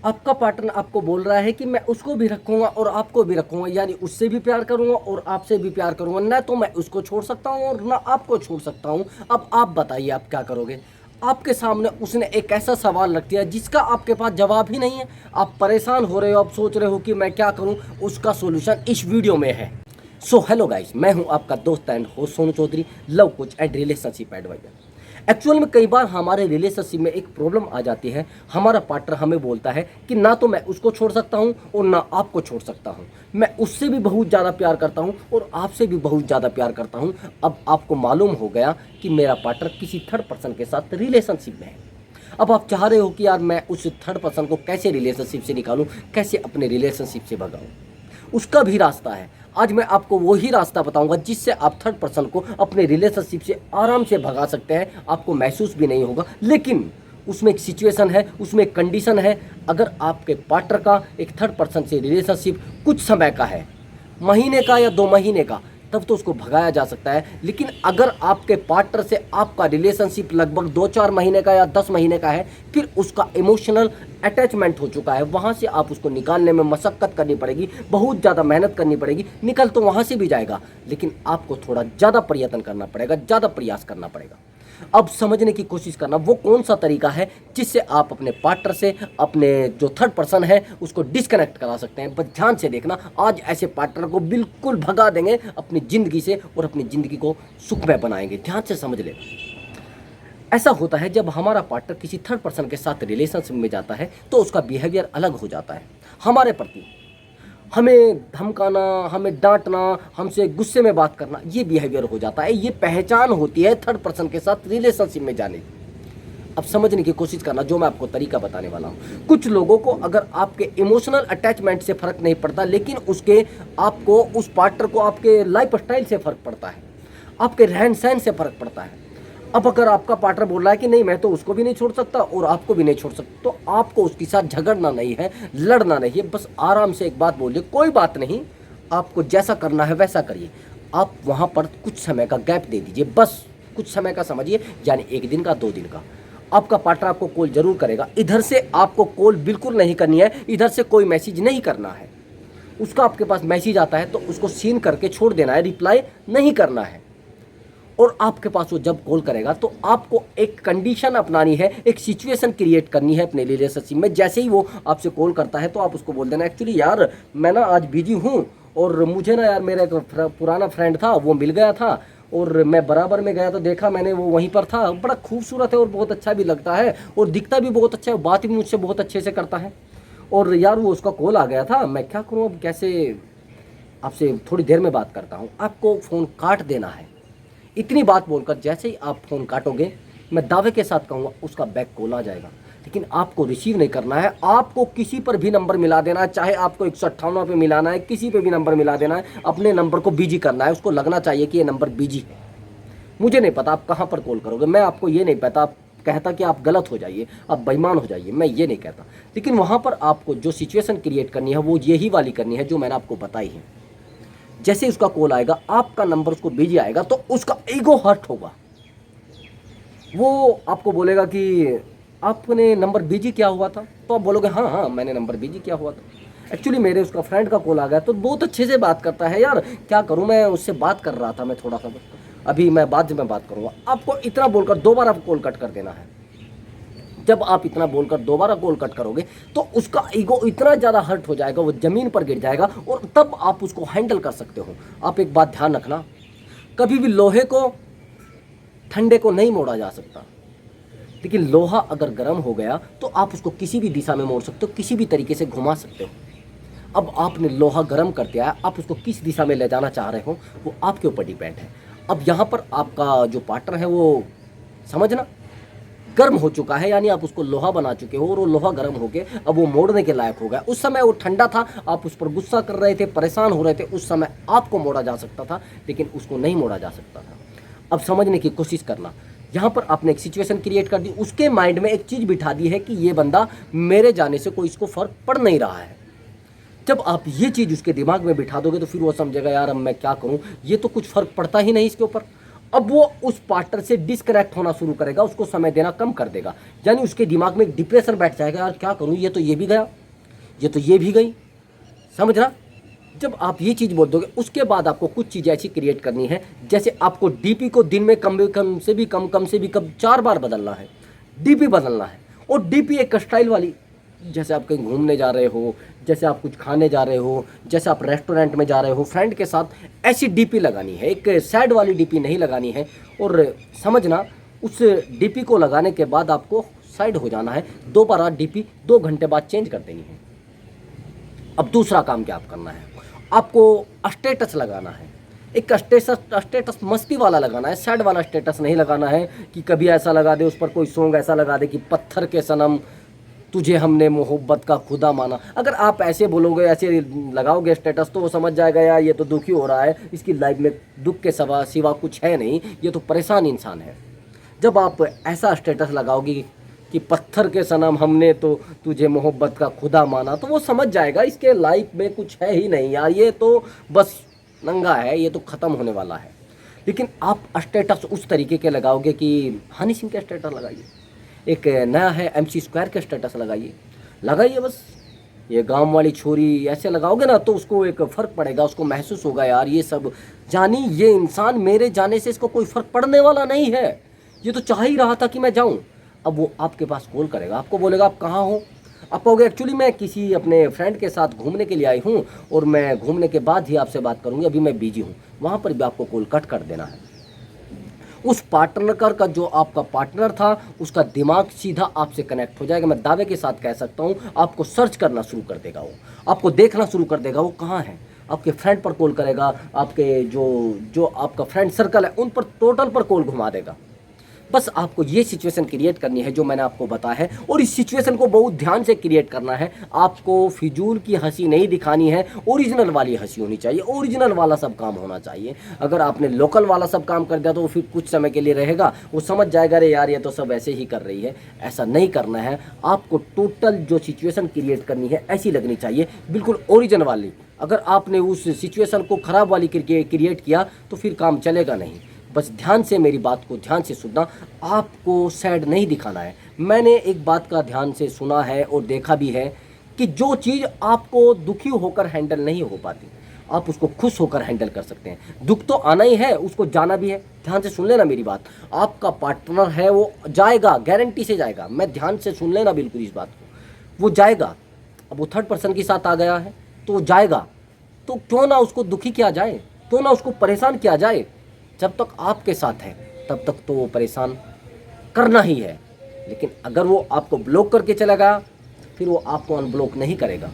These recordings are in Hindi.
आपका पार्टनर आपको बोल रहा है कि मैं उसको भी रखूंगा और आपको भी रखूंगा, यानी उससे भी प्यार करूंगा और आपसे भी प्यार करूंगा, ना तो मैं उसको छोड़ सकता हूं और ना आपको छोड़ सकता हूं। अब आप बताइए आप क्या करोगे। आपके सामने उसने एक ऐसा सवाल रख दिया जिसका आपके पास जवाब ही नहीं है। आप परेशान हो रहे हो, आप सोच रहे हो कि मैं क्या करूं। उसका सोल्यूशन इस वीडियो में है। सो हेलो गाइस, मैं हूं आपका दोस्त and host Sonu Chaudhary, love coach and relationship adviser. Actual में कई बार हमारे रिलेशनशिप में एक प्रॉब्लम आ जाती है। हमारा पार्टनर हमें बोलता है कि ना तो मैं उसको छोड़ सकता हूं और ना आपको छोड़ सकता हूं, मैं उससे भी बहुत ज़्यादा प्यार करता हूं और आपसे भी बहुत ज़्यादा प्यार करता हूं। अब आपको मालूम हो गया कि मेरा पार्टनर किसी थर्ड पर्सन के साथ रिलेशनशिप में है। अब आप चाह रहे हो कि यार मैं उस थर्ड पर्सन को कैसे रिलेशनशिप से निकालूं, कैसे अपने रिलेशनशिप से भगाऊं। उसका भी रास्ता है। आज मैं आपको वही रास्ता बताऊंगा जिससे आप थर्ड पर्सन को अपने रिलेशनशिप से आराम से भगा सकते हैं। आपको महसूस भी नहीं होगा, लेकिन उसमें एक सिचुएशन है, उसमें एक कंडीशन है। अगर आपके पार्टनर का एक थर्ड पर्सन से रिलेशनशिप कुछ समय का है, महीने का या 2 महीने का, तब तो उसको भगाया जा सकता है। लेकिन अगर आपके पार्टनर से आपका रिलेशनशिप लगभग 2-4 महीने का या 10 महीने का है, फिर उसका इमोशनल अटैचमेंट हो चुका है, वहाँ से आप उसको निकालने में मशक्क़त करनी पड़ेगी, बहुत ज़्यादा मेहनत करनी पड़ेगी। निकल तो वहाँ से भी जाएगा, लेकिन आपको थोड़ा ज़्यादा प्रयत्न करना पड़ेगा, ज़्यादा प्रयास करना पड़ेगा। अब समझने की कोशिश करना वो कौन सा तरीका है जिससे आप अपने पार्टनर से, अपने जो थर्ड पर्सन है, उसको डिस्कनेक्ट करा सकते हैं। बस ध्यान से देखना, आज ऐसे पार्टनर को बिल्कुल भगा देंगे अपनी ज़िंदगी से और अपनी ज़िंदगी को सुखमय बनाएंगे। ध्यान से समझ ले। ऐसा होता है जब हमारा पार्टनर किसी थर्ड पर्सन के साथ रिलेशनशिप में जाता है तो उसका बिहेवियर अलग हो जाता है हमारे प्रति। हमें धमकाना, हमें डांटना, हमसे गुस्से में बात करना, ये बिहेवियर हो जाता है। ये पहचान होती है थर्ड पर्सन के साथ रिलेशनशिप में जाने की। अब समझने की कोशिश करना जो मैं आपको तरीका बताने वाला हूँ। कुछ लोगों को अगर आपके इमोशनल अटैचमेंट से फर्क नहीं पड़ता, लेकिन उसके आपको उस पार्टनर को आपके लाइफ स्टाइल से फर्क पड़ता है, आपके रहन सहन से फर्क पड़ता है। अब अगर आपका पार्टनर बोल रहा है कि नहीं मैं तो उसको भी नहीं छोड़ सकता और आपको भी नहीं छोड़ सकता, तो आपको उसके साथ झगड़ना नहीं है, लड़ना नहीं है। बस आराम से एक बात बोलिए, कोई बात नहीं, आपको जैसा करना है वैसा करिए। आप वहाँ पर कुछ समय का गैप दे दीजिए, बस कुछ समय का समझिए, यानी 1 दिन का, 2 दिन का। आपका पार्टनर आपको कॉल जरूर करेगा। इधर से आपको कॉल बिल्कुल नहीं करनी है, इधर से कोई मैसेज नहीं करना है। उसका आपके पास मैसेज आता है तो उसको सीन करके छोड़ देना है, रिप्लाई नहीं करना है। और आपके पास वो जब कॉल करेगा तो आपको एक कंडीशन अपनानी है, एक सिचुएशन क्रिएट करनी है अपने रिलेशनशिप में। जैसे ही वो आपसे कॉल करता है तो आप उसको बोल देना, एक्चुअली यार मैं ना आज बिजी हूँ और मुझे ना यार मेरा एक पुराना फ्रेंड था, वो मिल गया था और मैं बराबर में गया तो देखा मैंने वो वहीं पर था। बड़ा खूबसूरत है और बहुत अच्छा भी लगता है और दिखता भी बहुत अच्छा है, बात भी मुझसे बहुत अच्छे से करता है। और यार वो उसका कॉल आ गया था, मैं क्या करूँ अब, कैसे आपसे थोड़ी देर में बात करता हूँ। आपको फ़ोन काट देना है। इतनी बात बोलकर जैसे ही आप फ़ोन काटोगे, मैं दावे के साथ कहूँगा उसका बैक कॉल आ जाएगा। लेकिन आपको रिसीव नहीं करना है, आपको किसी पर भी नंबर मिला देना है, चाहे आपको 158 पे मिलाना है, किसी पे भी नंबर मिला देना है, अपने नंबर को बिजी करना है। उसको लगना चाहिए कि ये नंबर बिजी है। मुझे नहीं पता आप कहाँ पर कॉल करोगे, मैं आपको ये नहीं पता आप कहता कि आप गलत हो जाइए, आप बेईमान हो जाइए, मैं ये नहीं कहता। लेकिन वहाँ पर आपको जो सिचुएशन क्रिएट करनी है वो यही वाली करनी है जो मैंने आपको बताई है। जैसे उसका कॉल आएगा, आपका नंबर उसको बिजी आएगा तो उसका ईगो हर्ट होगा। वो आपको बोलेगा कि आपने नंबर बिजी किया हुआ था, तो आप बोलोगे हाँ हाँ मैंने नंबर बिजी किया हुआ था। एक्चुअली मेरे उसका फ्रेंड का कॉल आ गया, तो बहुत अच्छे से बात करता है यार, क्या करूँ मैं उससे बात कर रहा था, मैं थोड़ा सा अभी मैं बाद में बात करूँगा। आपको इतना बोलकर दोबारा कॉल कट कर देना है। जब आप इतना बोलकर दोबारा कॉल कट करोगे तो उसका ईगो इतना ज़्यादा हर्ट हो जाएगा, वो ज़मीन पर गिर जाएगा और तब आप उसको हैंडल कर सकते हो। आप एक बात ध्यान रखना, कभी भी लोहे को ठंडे को नहीं मोड़ा जा सकता, लेकिन लोहा अगर गर्म हो गया तो आप उसको किसी भी दिशा में मोड़ सकते हो, किसी भी तरीके से घुमा सकते हो। अब आपने लोहा गर्म कर दिया है, आप उसको किस दिशा में ले जाना चाह रहे हो वो आपके ऊपर डिपेंड है। अब यहाँ पर आपका जो पार्टनर है वो समझना गर्म हो चुका है, यानी आप उसको लोहा बना चुके हो और वो लोहा गर्म हो गए, अब वो मोड़ने के लायक हो गया। उस समय वो ठंडा था, आप उस पर गुस्सा कर रहे थे, परेशान हो रहे थे, उस समय आपको मोड़ा जा सकता था, लेकिन उसको नहीं मोड़ा जा सकता था। अब समझने की कोशिश करना, यहाँ पर आपने एक सिचुएशन क्रिएट कर दी, उसके माइंड में एक चीज़ बिठा दी है कि ये बंदा मेरे जाने से कोई इसको फर्क पड़ नहीं रहा है। जब आप ये चीज़ उसके दिमाग में बिठा दोगे तो फिर वो समझेगा यार अब मैं क्या करूँ, ये तो कुछ फ़र्क पड़ता ही नहीं इसके ऊपर। अब वो उस पार्टनर से डिस्कनेक्ट होना शुरू करेगा, उसको समय देना कम कर देगा। यानी उसके दिमाग में एक डिप्रेशन बैठ जाएगा, यार क्या करूँ, ये तो ये भी गया, ये तो ये भी गई। समझ रहा? जब आप ये चीज़ बोल दोगे, उसके बाद आपको कुछ चीज़ें ऐसी क्रिएट करनी है, जैसे आपको डीपी को दिन में कम से भी कम 4 बार बदलना है, डीपी बदलना है। और डीपी एक स्टाइल वाली, जैसे आप कहीं घूमने जा रहे हो, जैसे आप कुछ खाने जा रहे हो, जैसे आप रेस्टोरेंट में जा रहे हो फ्रेंड के साथ, ऐसी डीपी लगानी है, एक सैड वाली डीपी नहीं लगानी है। और समझना, उस डीपी को लगाने के बाद आपको साइड हो जाना है, दोबारा डीपी 2 घंटे बाद चेंज कर देनी है। अब दूसरा काम क्या आप करना है, आपको स्टेटस लगाना है। एक स्टेटस मस्ती वाला लगाना है, सैड वाला स्टेटस नहीं लगाना है कि कभी ऐसा लगा दे, उस पर कोई सॉन्ग ऐसा लगा दे कि पत्थर के सनम तुझे हमने मोहब्बत का खुदा माना। अगर आप ऐसे बोलोगे, ऐसे लगाओगे स्टेटस, तो वो समझ जाएगा यार ये तो दुखी हो रहा है, इसकी लाइफ में दुख के सिवा कुछ है नहीं, ये तो परेशान इंसान है। जब आप ऐसा स्टेटस लगाओगे कि पत्थर के सनम हमने तो तुझे मोहब्बत का खुदा माना, तो वो समझ जाएगा इसके लाइफ में कुछ है ही नहीं यार, ये तो बस नंगा है, ये तो ख़त्म होने वाला है। लेकिन आप स्टेटस उस तरीके के लगाओगे कि हनी सिंह के स्टेटस लगाइए, एक नया है MC स्क्वायर के स्टेटस लगाइए बस। ये गांव वाली छोरी ऐसे लगाओगे ना, तो उसको एक फ़र्क पड़ेगा, उसको महसूस होगा यार ये सब जानी, ये इंसान मेरे जाने से इसको कोई फ़र्क पड़ने वाला नहीं है, ये तो चाह ही रहा था कि मैं जाऊं। अब वो आपके पास कॉल करेगा, आपको बोलेगा आप कहाँ हो। आप कहोगे एक्चुअली मैं किसी अपने फ्रेंड के साथ घूमने के लिए आई हूँ, और मैं घूमने के बाद ही आपसे बात करूँगी, अभी मैं बिजी हूँ। वहाँ पर भी आपको कॉल कट कर देना है। उस पार्टनर का जो आपका पार्टनर था, उसका दिमाग सीधा आपसे कनेक्ट हो जाएगा। मैं दावे के साथ कह सकता हूँ, आपको सर्च करना शुरू कर देगा, वो आपको देखना शुरू कर देगा वो कहाँ है। आपके फ्रेंड पर कॉल करेगा, आपके जो आपका फ्रेंड सर्कल है उन पर टोटल पर कॉल घुमा देगा। बस आपको ये सिचुएशन क्रिएट करनी है जो मैंने आपको बताया है, और इस सिचुएशन को बहुत ध्यान से क्रिएट करना है। आपको फिजूल की हंसी नहीं दिखानी है, ओरिजिनल वाली हंसी होनी चाहिए, ओरिजिनल वाला सब काम होना चाहिए। अगर आपने लोकल वाला सब काम कर दिया तो फिर कुछ समय के लिए रहेगा, वो समझ जाएगा अरे यार ये तो सब ऐसे ही कर रही है। ऐसा नहीं करना है, आपको टोटल जो सिचुएशन क्रिएट करनी है ऐसी लगनी चाहिए, बिल्कुल ओरिजिनल वाली। अगर आपने उस सिचुएशन को ख़राब वाली क्रिएट किया तो फिर काम चलेगा नहीं। बस ध्यान से मेरी बात को ध्यान से सुनना, आपको सैड नहीं दिखाना है। मैंने एक बात का ध्यान से सुना है और देखा भी है कि जो चीज़ आपको दुखी होकर हैंडल नहीं हो पाती, आप उसको खुश होकर हैंडल कर सकते हैं। दुख तो आना ही है, उसको जाना भी है। ध्यान से सुन लेना मेरी बात, आपका पार्टनर है वो जाएगा, गारंटी से जाएगा। मैं ध्यान से सुन लेना बिल्कुल इस बात को, वो जाएगा। अब वो थर्ड पर्सन के साथ आ गया है तो वो जाएगा, तो क्यों ना उसको दुखी किया जाए, क्यों ना उसको परेशान किया जाए। जब तक आपके साथ है तब तक तो वो परेशान करना ही है। लेकिन अगर वो आपको ब्लॉक करके चला गया, फिर वो आपको अनब्लॉक नहीं करेगा।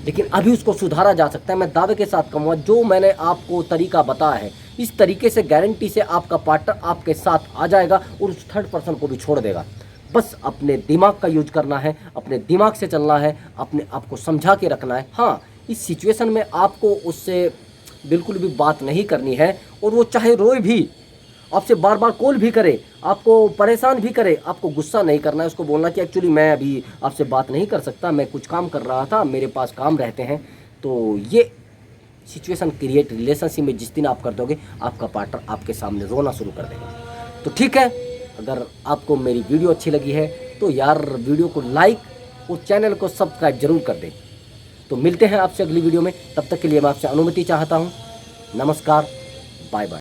लेकिन अभी उसको सुधारा जा सकता है। मैं दावे के साथ कहूँगा, जो मैंने आपको तरीका बताया है, इस तरीके से गारंटी से आपका पार्टनर आपके साथ आ जाएगा और उस थर्ड पर्सन को भी छोड़ देगा। बस अपने दिमाग का यूज करना है, अपने दिमाग से चलना है, अपने आप को समझा के रखना है। हाँ, इस सिचुएशन में आपको उससे बिल्कुल भी बात नहीं करनी है, और वो चाहे रोए भी, आपसे बार बार कॉल भी करे, आपको परेशान भी करे, आपको गुस्सा नहीं करना है। उसको बोलना कि एक्चुअली मैं अभी आपसे बात नहीं कर सकता, मैं कुछ काम कर रहा था, मेरे पास काम रहते हैं। तो ये सिचुएशन क्रिएट रिलेशनशिप में जिस दिन आप कर दोगे, आपका पार्टनर आपके सामने रोना शुरू कर देगा। तो ठीक है, अगर आपको मेरी वीडियो अच्छी लगी है तो यार वीडियो को लाइक और चैनल को सब्सक्राइब जरूर कर दें। तो मिलते हैं आपसे अगली वीडियो में, तब तक के लिए मैं आपसे अनुमति चाहता हूँ। नमस्कार, बाय बाय।